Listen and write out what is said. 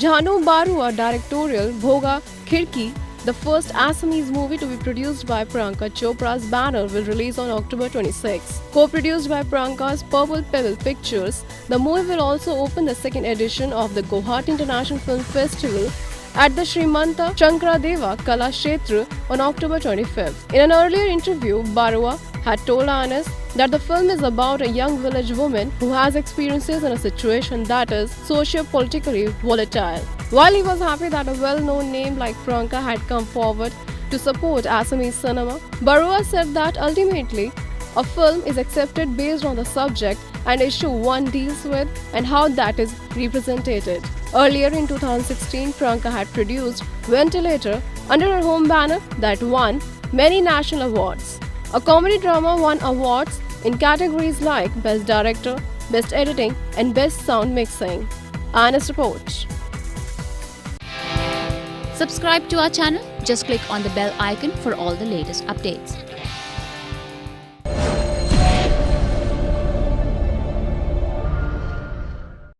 Jhanu Barua directorial Bhoga Khirki, the first Assamese movie to be produced by Priyanka Chopra's banner, will release on October 26. Co-produced by Priyanka's Purple Pebble Pictures, the movie will also open the second edition of the Guwahati International Film Festival at the Srimanta Shankradeva Kala Kshetra on October 25th. In an earlier interview, Barua had told IANS that the film is about a young village woman who has experiences in a situation that is socio-politically volatile. While he was happy that a well-known name like Priyanka had come forward to support Assamese cinema, Barua said that ultimately, a film is accepted based on the subject and issue one deals with and how that is represented. Earlier in 2016, Priyanka had produced Ventilator under her home banner that won many national awards. A comedy drama won awards in categories like Best Director, Best Editing and Best Sound Mixing. IANS report. Subscribe to our channel. Just click on the bell icon for all the latest updates.